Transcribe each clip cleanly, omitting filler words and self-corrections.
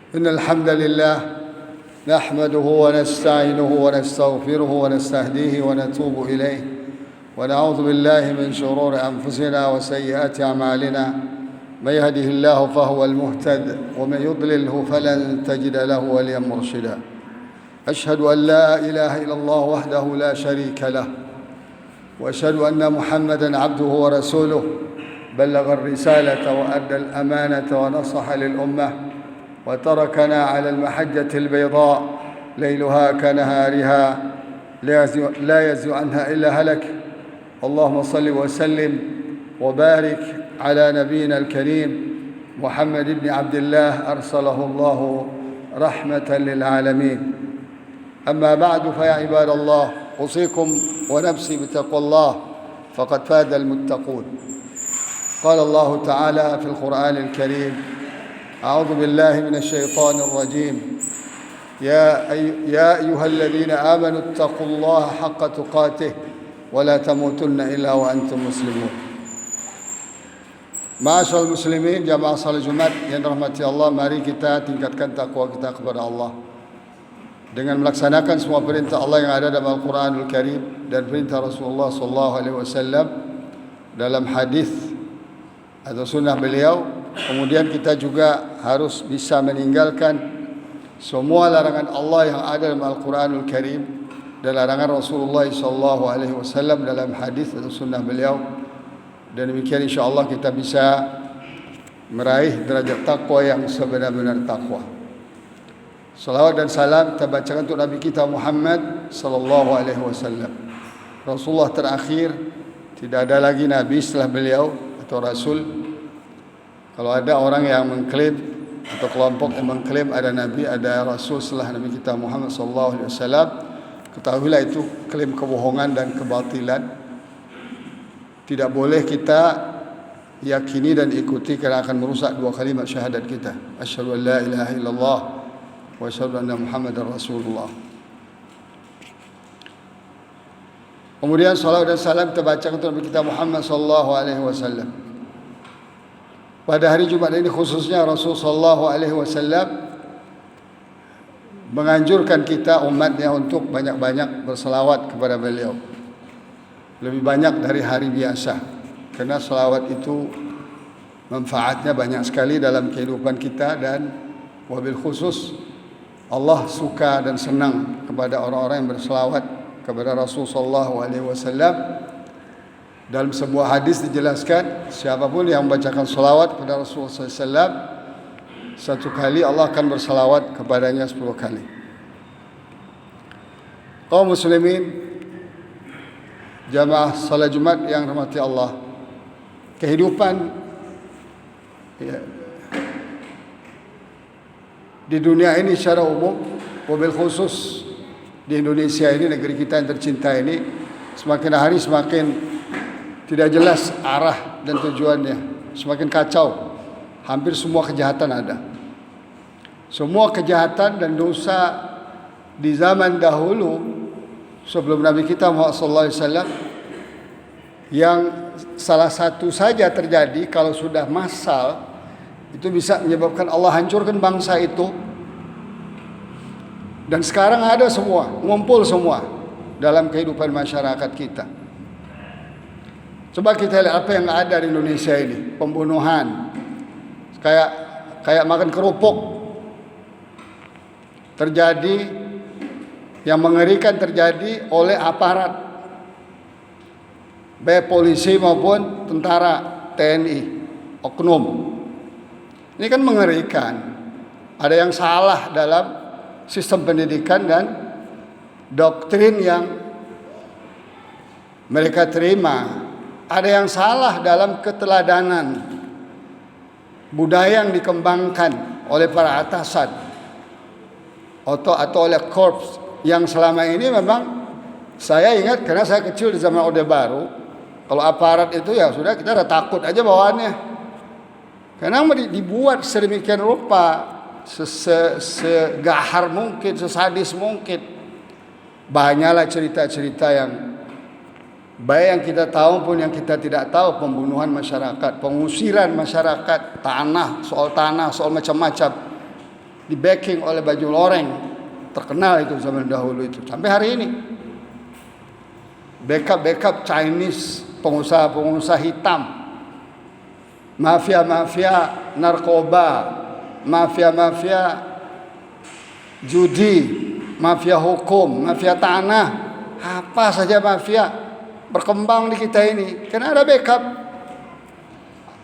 إن الحمد لله نحمده ونستعينه ونستغفره ونستهديه ونتوب إليه ونعوذ بالله من شرور أنفسنا وسيئات أعمالنا. من يهده الله فهو المهتد ومن يضلله فلن تجد له وليا مرشدا. أشهد أن لا إله إلا الله وحده لا شريك له وأشهد أن محمدا عبده ورسوله بلغ الرسالة وأدى الأمانة ونصح للأمة وتركنا على المحجة البيضاء ليلها كنهارها لا يزيغ عنها إلا هلك. اللهم صل وسلم وبارك على نبينا الكريم محمد بن عبد الله أرسله الله رحمة للعالمين. أما بعد فيا عباد الله أوصيكم ونفسي بتقوى الله فقد فاز المتقون. قال الله تعالى في القرآن الكريم: أعوذ بالله من الشيطان الرجيم. يا أيها الذين آمنوا اتقوا الله حق تقاته ولا تموتن إلا وأنتم مسلمون. Ma'asyiral muslimin, jamaah salat Jumat yang dirahmati Allah, mari kita tingkatkan takwa kita kepada Allah dengan melaksanakan semua perintah Allah yang ada dalam Al-Quranul Karim dan perintah Rasulullah SAW dalam hadis atau sunnah beliau. Kemudian kita juga harus bisa meninggalkan semua larangan Allah yang ada dalam Al-Quranul Karim dan larangan Rasulullah SAW dalam hadis atau sunnah beliau. Dan demikian insyaAllah kita bisa meraih derajat takwa yang sebenar-benar takwa. Salawat dan salam kita bacakan untuk Nabi kita Muhammad SAW, Rasulullah terakhir. Tidak ada lagi Nabi setelah beliau atau Rasul. Kalau ada orang yang mengklaim atau kelompok yang mengklaim ada Nabi, ada Rasul setelah Nabi kita Muhammad SAW, ketahuilah itu klaim kebohongan dan kebatilan. Tidak boleh kita yakini dan ikuti karena akan merusak dua kalimat syahadat kita. Asyhadu an la ilaha illallah wa asyhadu anna Muhammadar Rasulullah. Kemudian salawat dan salam kita bacakan untuk Nabi kita Muhammad SAW. Pada hari Jumat ini khususnya Rasul SAW menganjurkan kita umatnya untuk banyak-banyak berselawat kepada beliau. Lebih banyak dari hari biasa. Karena selawat itu manfaatnya banyak sekali dalam kehidupan kita, dan wabil khusus Allah suka dan senang kepada orang-orang yang berselawat kepada Rasulullah SAW. Dalam sebuah hadis dijelaskan, siapapun yang membacakan selawat kepada Rasulullah SAW satu kali, Allah akan berselawat kepadanya 10 kali. Kaum muslimin, jamaah salat Jumat yang dirahmati Allah, kehidupan di dunia ini secara umum, wabil khusus di Indonesia ini, negeri kita yang tercinta ini, semakin hari semakin tidak jelas arah dan tujuannya, semakin kacau. Hampir semua kejahatan ada. Semua kejahatan dan dosa di zaman dahulu sebelum Nabi kita Muhammad SAW, yang salah satu saja terjadi kalau sudah massal, itu bisa menyebabkan Allah hancurkan bangsa itu. Dan sekarang ada semua, ngumpul semua dalam kehidupan masyarakat kita. Coba kita lihat apa yang ada di Indonesia ini. Pembunuhan, kayak makan kerupuk terjadi. Yang mengerikan terjadi oleh aparat, baik polisi maupun tentara, TNI, oknum. Ini kan mengerikan. Ada yang salah dalam sistem pendidikan dan doktrin yang mereka terima. Ada yang salah dalam keteladanan budaya yang dikembangkan oleh para atasan atau oleh korps yang selama ini memang saya ingat karena saya kecil di zaman Orde Baru, kalau aparat itu ya sudah kita udah takut aja bawaannya. Karena dibuat sedemikian rupa, segahar mungkin, sesadis mungkin. Banyaklah cerita-cerita yang baik yang kita tahu pun yang kita tidak tahu, pembunuhan masyarakat, pengusiran masyarakat, tanah, soal macam-macam. di backing oleh baju loreng, terkenal itu zaman dahulu itu sampai hari ini. Backup Chinese, pengusaha hitam, mafia narkoba, mafia judi, mafia hukum, mafia tanah, apa saja mafia berkembang di kita ini. Karena ada backup,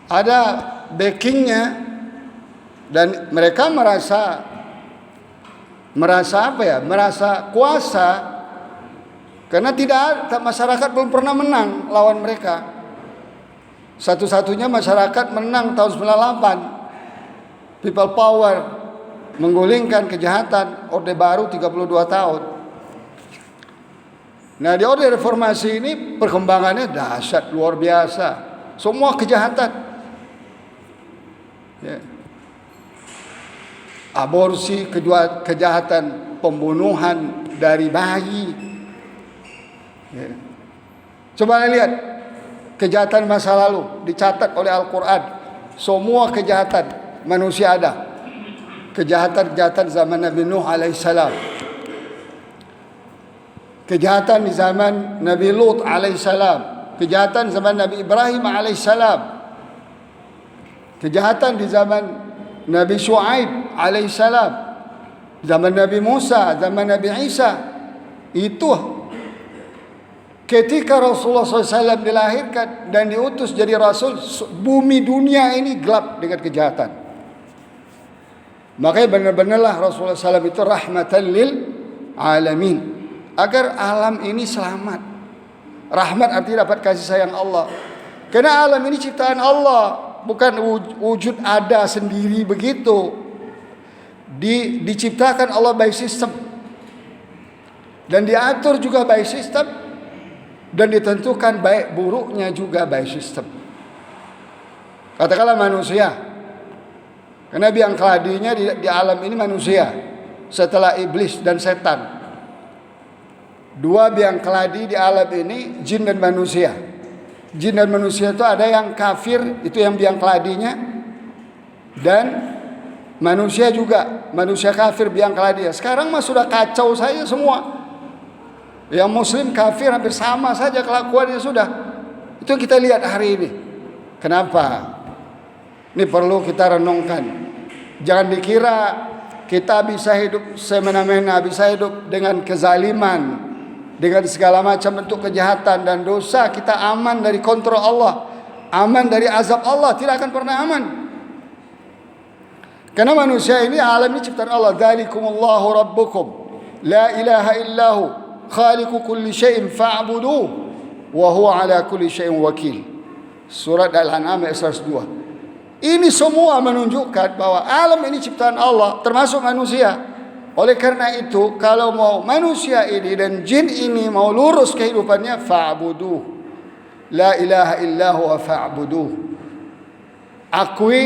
ada backingnya, dan mereka merasa apa ya? Merasa kuasa. Karena masyarakat belum pernah menang lawan mereka. Satu-satunya masyarakat menang tahun 98. People power menggulingkan kejahatan Orde Baru 32 tahun. Nah, di Orde Reformasi ini perkembangannya dahsyat, luar biasa. Semua kejahatan. Ya. Aborsi, kejahatan pembunuhan dari bayi. Ya. Coba lihat kejahatan masa lalu dicatat oleh Al-Quran. Semua kejahatan manusia ada. Kejahatan zaman Nabi Nuh alaihissalam, kejahatan di zaman Nabi Lut alaihissalam, kejahatan zaman Nabi Ibrahim alaihissalam, kejahatan di zaman Nabi Shu'aib alaihissalam, zaman Nabi Musa, zaman Nabi Isa. Itu ketika Rasulullah SAW dilahirkan dan diutus jadi Rasul, bumi dunia ini gelap dengan kejahatan. Makanya benar-benarlah Rasulullah SAW itu rahmatan lil alamin, agar alam ini selamat. Rahmat artinya dapat kasih sayang Allah. Karena alam ini ciptaan Allah, bukan wujud ada sendiri begitu. Diciptakan Allah by system, dan diatur juga by system, dan ditentukan baik buruknya juga by system. Katakanlah manusia, karena biang keladinya di alam ini manusia setelah iblis dan setan. Dua biang keladi di alam ini, jin dan manusia. Jin dan manusia itu ada yang kafir, itu yang biang keladinya, dan manusia juga, manusia kafir biang keladinya. Sekarang mah sudah kacau saja semua. Yang muslim kafir hampir sama saja kelakuannya sudah. Itu yang kita lihat hari ini. Kenapa? Ini perlu kita renungkan. Jangan dikira kita bisa hidup semena-mena, bisa hidup dengan kezaliman, dengan segala macam bentuk kejahatan dan dosa. Kita aman dari kontrol Allah, aman dari azab Allah. Tidak akan pernah aman. Karena manusia ini, alam ini ciptaan Allah. Dzalikumullahu rabbukum la ilaha illahu khaliqu kulli syai'in fa'buduh wa huwa ala kulli syai'in wakil. Surat Al-An'am ayat 102. Ini semua menunjukkan bahwa alam ini ciptaan Allah, termasuk manusia. Oleh karena itu, kalau mau manusia ini dan jin ini mau lurus kehidupannya, fa'buduh, la ilaha illahu wa fa'buduh. Akui,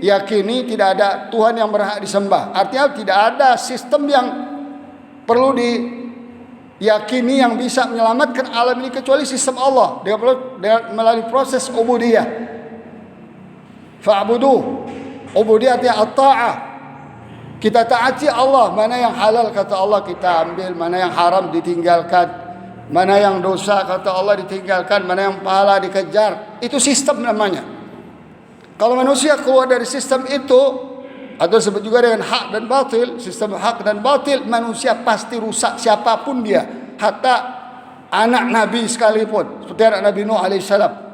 yakini tidak ada Tuhan yang berhak disembah. Artinya tidak ada sistem yang perlu diyakini yang bisa menyelamatkan alam ini kecuali sistem Allah dengan melalui proses ubudiyah. Fa'buduh, ubudiyah artinya at-ta'ah. Kita taati Allah, mana yang halal kata Allah kita ambil, mana yang haram ditinggalkan, mana yang dosa kata Allah ditinggalkan, mana yang pahala dikejar. Itu sistem namanya. Kalau manusia keluar dari sistem itu, atau disebut juga dengan hak dan batil, sistem hak dan batil, manusia pasti rusak siapapun dia. Hatta anak Nabi sekalipun, seperti anak Nabi Nuh alaihissalam.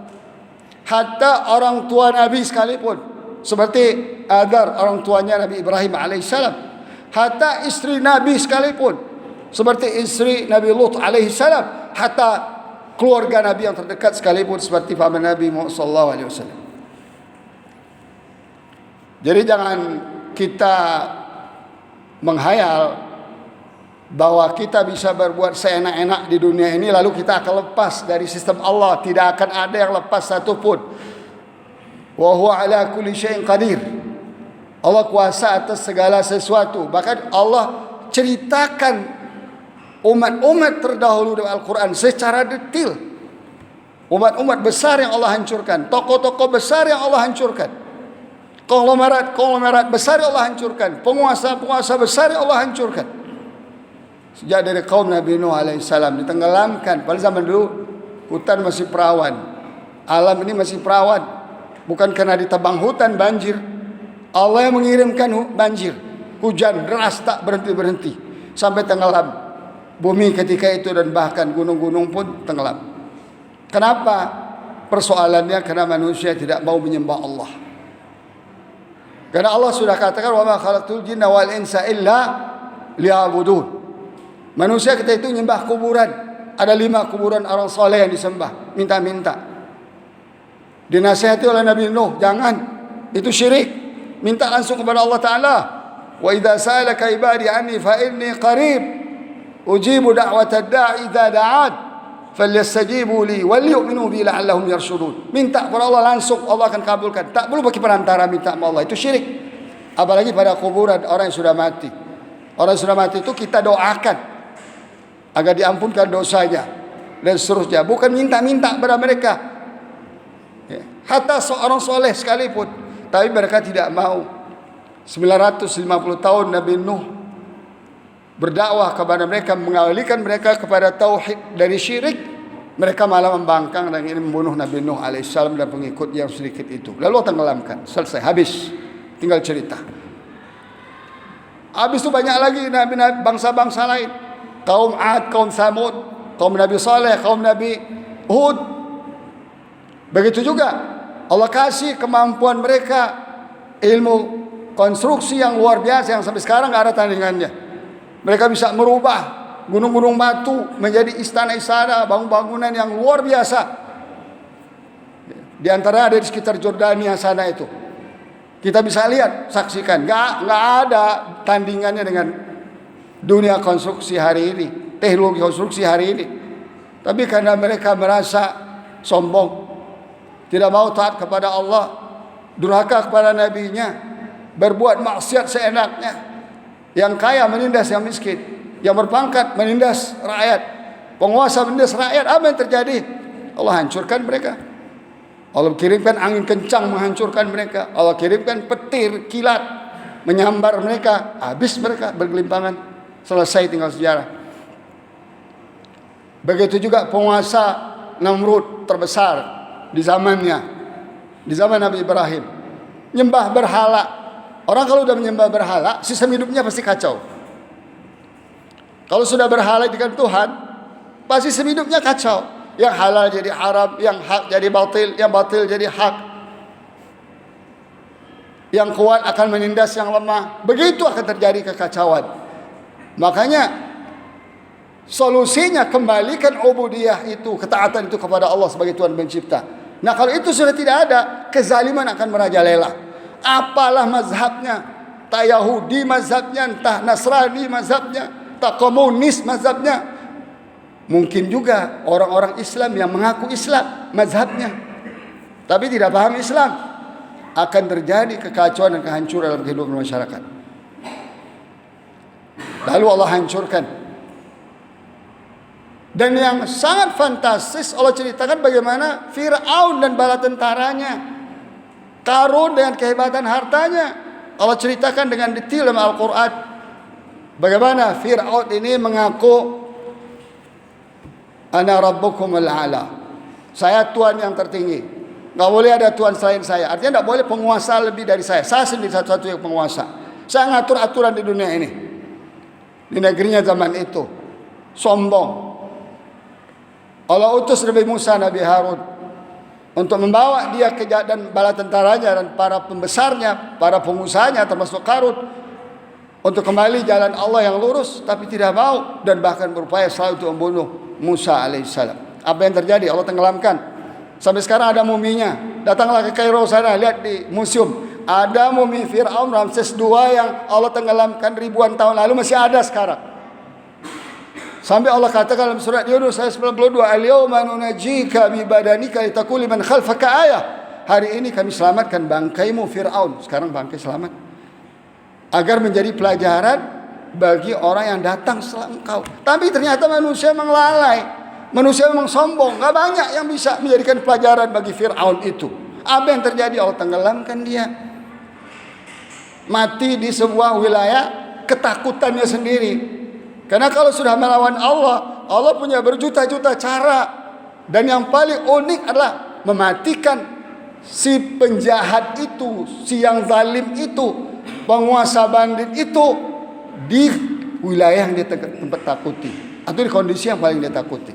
Hatta orang tua Nabi sekalipun, seperti Agar orang tuanya Nabi Ibrahim alaihissalam. Hatta istri Nabi sekalipun, seperti istri Nabi Lut alaihissalam. Hatta keluarga Nabi yang terdekat sekalipun, seperti paman Nabi Muhammad sallallahu alaihi wasallam. Jadi jangan kita menghayal bahwa kita bisa berbuat seenak-enak di dunia ini lalu kita akan lepas dari sistem Allah. Tidak akan ada yang lepas satupun. Wa huwa ala kulli syai'in qadir. Allah kuasa atas segala sesuatu. Bahkan Allah ceritakan umat-umat terdahulu dalam Al-Quran secara detail. Umat-umat besar yang Allah hancurkan, tokoh-tokoh besar yang Allah hancurkan. Konglomerat besar Allah hancurkan. Penguasa besar Allah hancurkan. Sejak dari kaum Nabi Nuh alaihissalam ditenggelamkan. Pada zaman dulu hutan masih perawan, alam ini masih perawan. Bukan karena ditebang hutan banjir. Allah yang mengirimkan banjir, hujan deras tak berhenti sampai tenggelam bumi ketika itu, dan bahkan gunung-gunung pun tenggelam. Kenapa? Persoalannya karena manusia tidak mau menyembah Allah. Karena Allah sudah katakan, wa ma khalaqtul jinna wal insa illa liya'budun. Manusia kita itu menyembah kuburan. Ada 5 kuburan orang soleh yang disembah, minta-minta. Dinasihati oleh Nabi Nuh, jangan, itu syirik. Minta langsung kepada Allah Ta'ala. Wa idza sa'alaka ibadi anni fa inni qarib ujibu da'watad da'i idza da'ad falyastajibu li wal yu'minu bi la'allahum yarshudun. Minta kepada Allah langsung, Allah akan kabulkan. Tak perlu pakai perantara minta sama Allah, itu syirik. Apalagi pada kuburan orang yang sudah mati. Orang yang sudah mati itu kita doakan agar diampunkan dosanya dan seterusnya, bukan minta-minta kepada mereka. Hatta seorang soleh sekalipun, tapi mereka tidak mau. 950 tahun Nabi Nuh berdakwah kepada mereka, mengalihkan mereka kepada tauhid dari syirik. Mereka malah membangkang dan ingin membunuh Nabi Nuh alaihissalam dan pengikut yang sedikit itu. Lalu tenggelamkan, selesai, habis. Tinggal cerita. Habis itu banyak lagi nabi-nabi bangsa-bangsa lain. Kaum Ad, kaum Samud, kaum Nabi Saleh, kaum Nabi Hud. Begitu juga Allah kasih kemampuan mereka, ilmu konstruksi yang luar biasa yang sampai sekarang nggak ada tandingannya. Mereka bisa merubah gunung-gunung batu menjadi istana-istana, bangunan yang luar biasa. Di antara ada di sekitar Jordania sana itu. Kita bisa lihat, saksikan. Nggak ada tandingannya dengan dunia konstruksi hari ini, teknologi konstruksi hari ini. Tapi karena mereka merasa sombong, tidak mau taat kepada Allah, durhaka kepada nabinya, berbuat maksiat seenaknya. Yang kaya menindas yang miskin, yang berpangkat menindas rakyat, penguasa menindas rakyat. Apa yang terjadi? Allah hancurkan mereka. Allah kirimkan angin kencang menghancurkan mereka. Allah kirimkan petir, kilat menyambar mereka. Habis mereka bergelimpangan. Selesai, tinggal sejarah. Begitu juga penguasa Namrud terbesar di zamannya, di zaman Nabi Ibrahim, nyembah berhala. Orang kalau sudah menyembah berhala, sistem hidupnya pasti kacau. Kalau sudah berhala dengan Tuhan, pasti sistem hidupnya kacau. Yang halal jadi haram, yang hak jadi batil, yang batil jadi hak. Yang kuat akan menindas yang lemah. Begitu akan terjadi kekacauan. Makanya solusinya kembalikan ubudiyah itu, ketaatan itu kepada Allah sebagai Tuhan pencipta. Nah, kalau itu sudah tidak ada, kezaliman akan merajalela. Apalah mazhabnya, entah Yahudi mazhabnya, entah Nasrani mazhabnya, entah komunis mazhabnya. Mungkin juga orang-orang Islam yang mengaku Islam mazhabnya, tapi tidak paham Islam. Akan terjadi kekacauan dan kehancuran dalam kehidupan masyarakat. Lalu Allah hancurkan. Dan yang sangat fantastis, Allah ceritakan bagaimana Fir'aun dan bala tentaranya, Qarun dengan kehebatan hartanya. Allah ceritakan dengan detail dalam Al-Quran bagaimana Fir'aun ini mengaku, Ana rabbukumul a'la, saya Tuhan yang tertinggi, nggak boleh ada Tuhan selain saya. Artinya nggak boleh penguasa lebih dari saya sendiri satu-satunya penguasa. Saya ngatur aturan di dunia ini. Di negerinya zaman itu sombong. Allah utus Nabi Musa, Nabi Harun untuk membawa dia ke dan bala tentaranya dan para pembesarnya, para pengusahanya termasuk Qarun, untuk kembali jalan Allah yang lurus, tapi tidak mau dan bahkan berupaya selalu untuk membunuh Musa alaihissalam. Apa yang terjadi? Allah tenggelamkan. Sampai sekarang ada muminya. Datanglah ke Kairo sana, lihat di museum. Ada mumi Fir'aun Ramses II yang Allah tenggelamkan ribuan tahun lalu, masih ada sekarang. Sampai Allah katakan dalam surat Yunus ayat 92, Al-yawma nunajjika bi badanika litakuna liman khalfaka ayah. Hari ini kami selamatkan bangkaimu Fir'aun. Sekarang bangkai selamat. Agar menjadi pelajaran bagi orang yang datang setelah engkau. Tapi ternyata manusia memang lalai, manusia memang sombong. Gak banyak yang bisa menjadikan pelajaran bagi Fir'aun itu. Apa yang terjadi? Allah tenggelamkan dia. mati di sebuah wilayah ketakutannya sendiri. Karena kalau sudah melawan Allah, Allah punya berjuta-juta cara. Dan yang paling unik adalah mematikan si penjahat itu, si yang zalim itu, penguasa bandit itu di wilayah yang dia tempat takuti, atau di kondisi yang paling dia takuti.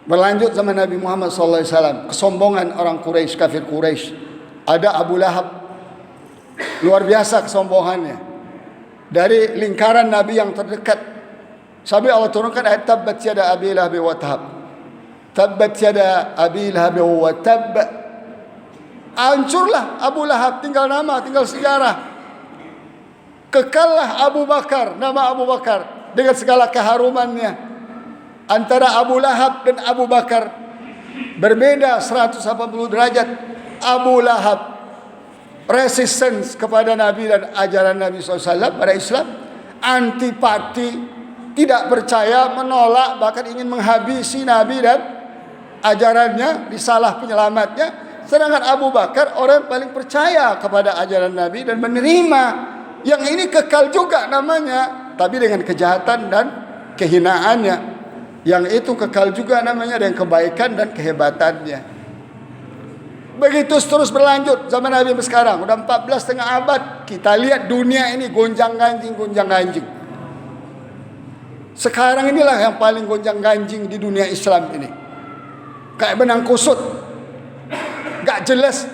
Berlanjut zaman Nabi Muhammad SAW, kesombongan orang Quraisy, kafir Quraisy. Ada Abu Lahab, luar biasa kesombongannya. Dari lingkaran Nabi yang terdekat, sampai Allah turunkan ayat tabbat yada abi lahab wa tahab. Tabbat yada abi lahab wa tab. Hancurlah Abu Lahab, tinggal nama, tinggal sejarah. Kekallah Abu Bakar, nama Abu Bakar dengan segala keharumannya. Antara Abu Lahab dan Abu Bakar berbeda 180 derajat. Abu Lahab resistance kepada Nabi dan ajaran Nabi SAW pada Islam, antipati, tidak percaya, menolak, bahkan ingin menghabisi Nabi dan ajarannya, disalah penyelamatnya. Sedangkan Abu Bakar orang yang paling percaya kepada ajaran Nabi dan menerima. Yang ini kekal juga namanya, tapi dengan kejahatan dan kehinaannya. Yang itu kekal juga namanya dengan kebaikan dan kehebatannya. Begitu terus berlanjut zaman Nabi sekarang, udah 14,5 abad. Kita lihat dunia ini gonjang-ganjing. Sekarang inilah yang paling gonjang-ganjing di dunia Islam ini. Kayak benang kusut, gak jelas.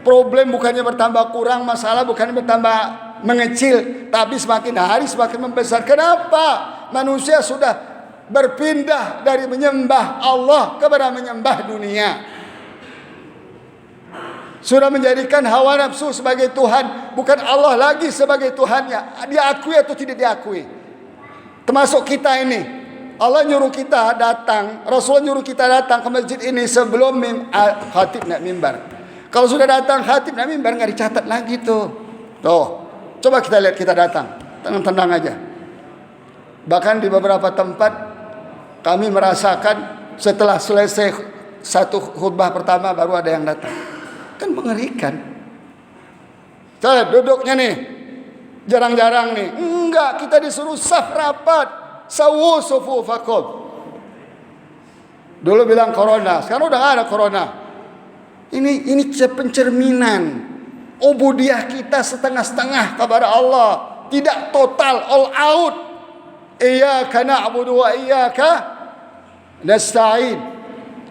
Problem bukannya bertambah kurang, masalah bukannya bertambah mengecil, tapi semakin hari semakin membesar. Kenapa? Manusia sudah berpindah dari menyembah Allah kepada menyembah dunia. Sudah menjadikan hawa nafsu sebagai Tuhan, bukan Allah lagi sebagai Tuhannya. Diakui atau tidak diakui. Termasuk kita ini. Allah nyuruh kita datang, Rasulullah nyuruh kita datang ke masjid ini sebelum khatib naik mimbar. Kalau sudah datang khatib naik mimbar, nggak dicatat lagi tuh. Coba kita lihat, kita datang, tenang-tenang aja. Bahkan di beberapa tempat kami merasakan setelah selesai satu khutbah pertama baru ada yang datang. Kan mengerikan. Coba duduknya nih, jarang-jarang nih. Enggak, kita disuruh saf rapat. Sawu sufufakum. Dulu bilang corona, sekarang udah gak ada corona. Ini pencerminan ubudiyah kita setengah-setengah kepada Allah, tidak total, all out. Iyyaka na'budu wa iyyaka nasta'in.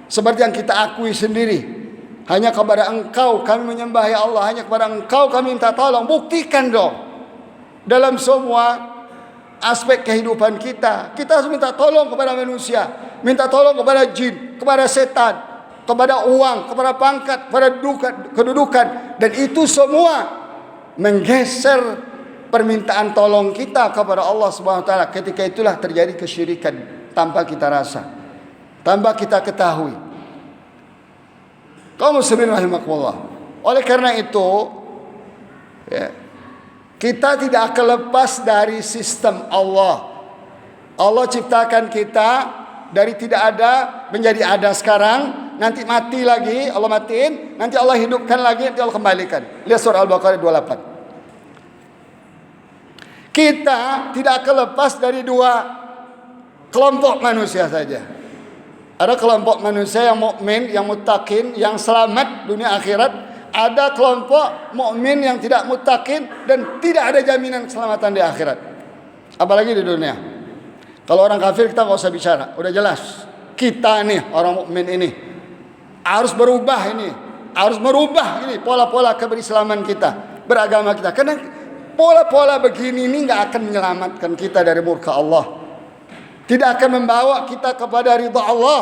Seperti yang kita akui sendiri, hanya kepada Engkau kami menyembah ya Allah, hanya kepada Engkau kami minta tolong. Buktikan dong dalam semua aspek kehidupan kita. Kita harus minta tolong kepada manusia, minta tolong kepada jin, kepada setan, kepada uang, kepada pangkat, kepada kedudukan. Dan itu semua menggeser permintaan tolong kita kepada Allah Subhanahu wa taala. Ketika itulah terjadi kesyirikan tanpa kita rasa, tanpa kita ketahui. Kaum muslimin rahimakumullah. Oleh karena itu, kita tidak akan lepas dari sistem Allah. Allah ciptakan kita dari tidak ada menjadi ada sekarang, nanti mati lagi, Allah matiin, nanti Allah hidupkan lagi, nanti Allah kembalikan. Lihat surah Al-Baqarah 28. Kita tidak akan lepas dari dua kelompok manusia saja. Ada kelompok manusia yang mukmin, yang muttaqin, yang selamat dunia akhirat. Ada kelompok mukmin yang tidak muttaqin dan tidak ada jaminan keselamatan di akhirat, apalagi di dunia. Kalau orang kafir kita nggak usah bicara, udah jelas. Kita nih orang mukmin ini harus berubah, ini harus merubah ini pola-pola keberislaman kita, beragama kita. Karena pola-pola begini ini nggak akan menyelamatkan kita dari murka Allah, tidak akan membawa kita kepada ridha Allah.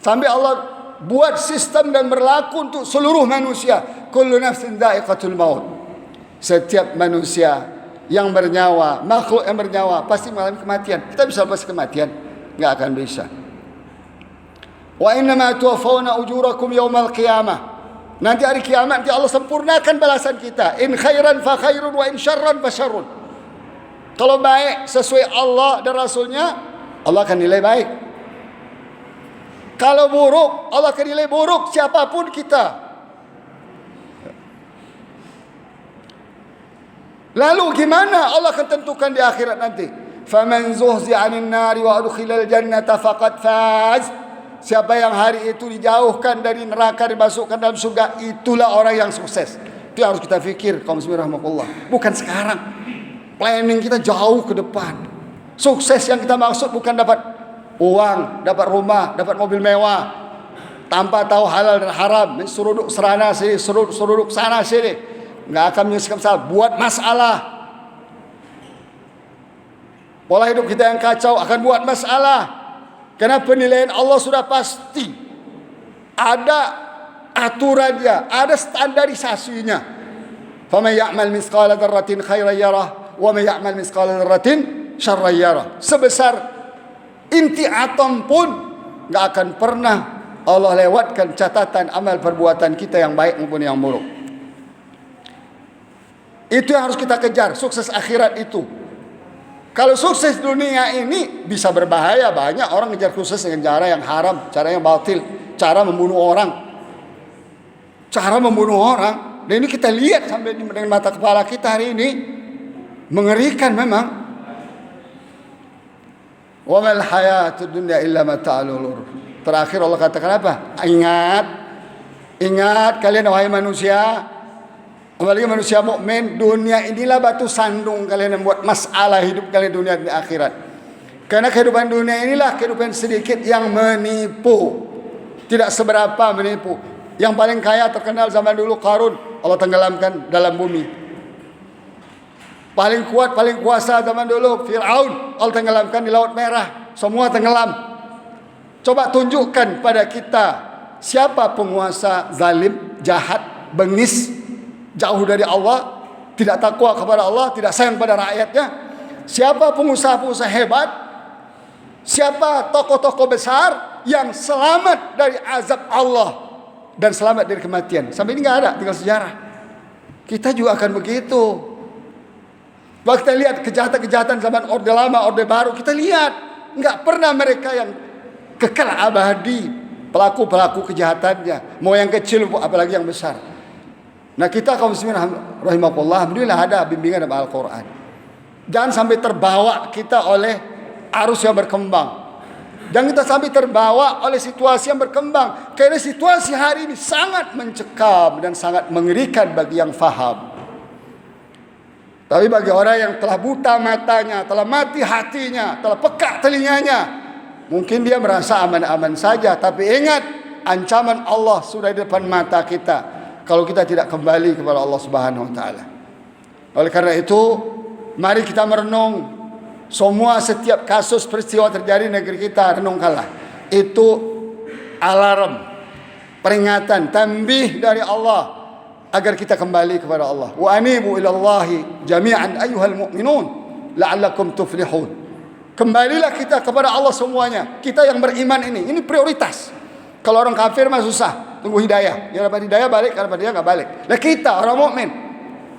Sampai Allah buat sistem dan berlaku untuk seluruh manusia. Kullu nafsin dha'iqatul maut. Setiap manusia yang bernyawa, makhluk yang bernyawa pasti mengalami kematian. Kita bisa lepas kematian? Enggak akan bisa. Wa innama tuwaffawna ujurakum yaumal qiyamah. Nanti hari kiamat nanti Allah sempurnakan balasan kita. In khairan fa khairun wa in syarran fa syarrun. Kalau baik sesuai Allah dan Rasulnya, Allah akan nilai baik. Kalau buruk, Allah akan nilai buruk siapapun kita. Lalu gimana Allah akan tentukan di akhirat nanti? Faman zuhzi'a 'anil nari wa udkhilal jannata faqad faz. Siapa yang hari itu dijauhkan dari neraka, dimasukkan dalam surga, itulah orang yang sukses. Itu yang harus kita fikir, kaum muslimin rahimakumullah. Bukan sekarang. Planning kita jauh ke depan. Sukses yang kita maksud bukan dapat uang, dapat rumah, dapat mobil mewah, tanpa tahu halal dan haram, seruduk serana sini, seruduk sana sini. Nggak akan menyelesaikan masalah. Buat masalah. Pola hidup kita yang kacau akan buat masalah. Karena penilaian Allah sudah pasti. Ada aturannya, ada standarisasinya. Faman ya'mal mithqala dzarratin khairan yarah wa man ya'mal mithqala dzarratin syarran yarah. Sebesar inti atom pun nggak akan pernah Allah lewatkan catatan amal perbuatan kita yang baik maupun yang buruk. Itu yang harus kita kejar, sukses akhirat itu. Kalau sukses dunia ini bisa berbahaya. Banyak orang ngejar sukses dengan cara yang haram, cara yang batil, cara membunuh orang. Cara membunuh orang. Dan ini kita lihat sampai dengan mata kepala kita hari ini. Mengerikan memang. Wa mal hayatud dunya illa mata'ul ghurur. Terakhir Allah katakan apa? Ingat kalian wahai manusia, apalagi manusia mukmin, dunia inilah batu sandung kalian yang membuat masalah hidup kalian dunia dan akhirat. Karena kehidupan dunia inilah kehidupan sedikit yang menipu, tidak seberapa menipu. Yang paling kaya terkenal zaman dulu Qarun, Allah tenggelamkan dalam bumi. Paling kuat, paling kuasa zaman dulu Fir'aun, Allah tenggelamkan di Laut Merah. Semua tenggelam. Coba tunjukkan pada kita siapa penguasa zalim, jahat, bengis, jauh dari Allah, tidak takwa kepada Allah, tidak sayang pada rakyatnya. Siapa pengusaha-pengusaha hebat? Siapa tokoh-tokoh besar yang selamat dari azab Allah dan selamat dari kematian? Sampai ini nggak ada, tinggal sejarah. Kita juga akan begitu. Waktu kita lihat kejahatan-kejahatan zaman Orde Lama, Orde Baru, kita lihat nggak pernah mereka yang kekal abadi pelaku-pelaku kejahatannya, mau yang kecil apalagi yang besar. Nah kita kaum muslimin rahimakumullah, alhamdulillah ada bimbingan dalam Al-Quran. Jangan sampai terbawa kita oleh arus yang berkembang. Jangan kita sampai terbawa oleh situasi yang berkembang. Karena situasi hari ini sangat mencekam dan sangat mengerikan bagi yang faham. Tapi bagi orang yang telah buta matanya, telah mati hatinya, telah peka telinganya, mungkin dia merasa aman-aman saja. Tapi ingat, ancaman Allah sudah di depan mata kita kalau kita tidak kembali kepada Allah Subhanahu wa taala. Oleh karena itu, mari kita merenung semua setiap kasus peristiwa terjadi di negeri kita, renungkanlah. Itu alarm, peringatan, tanbih dari Allah agar kita kembali kepada Allah. Wa anibu ilallahi jami'an ayyuhal mu'minun la'allakum tuflihun. Kembalilah kita kepada Allah semuanya. Kita yang beriman ini prioritas. Kalau orang kafir mah susah, tunggu hidayah. Dia dapat hidayah balik, kalau dia nggak balik. Nah kita orang mukmin,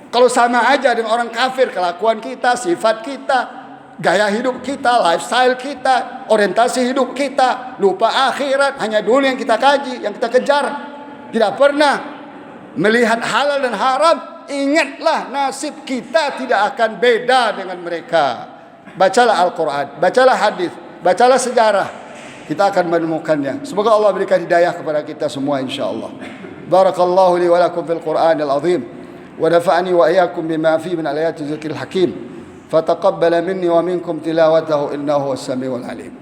kalau sama aja dengan orang kafir, kelakuan kita, sifat kita, gaya hidup kita, lifestyle kita, orientasi hidup kita, lupa akhirat, hanya dunia yang kita kaji, yang kita kejar, tidak pernah melihat halal dan haram. Ingatlah nasib kita tidak akan beda dengan mereka. Bacalah Al-Quran, bacalah hadis, bacalah sejarah, kita akan menemukannya. Semoga Allah berikan hidayah kepada kita semua insyaallah. Barakallahu li wa lakum fil Qur'anil azim wa nafa'ani wa iyyakum bima fihi min ayati dzikril hakim. Fataqabbal minni wa minkum tilawatahu innahu was-sami'ul alim.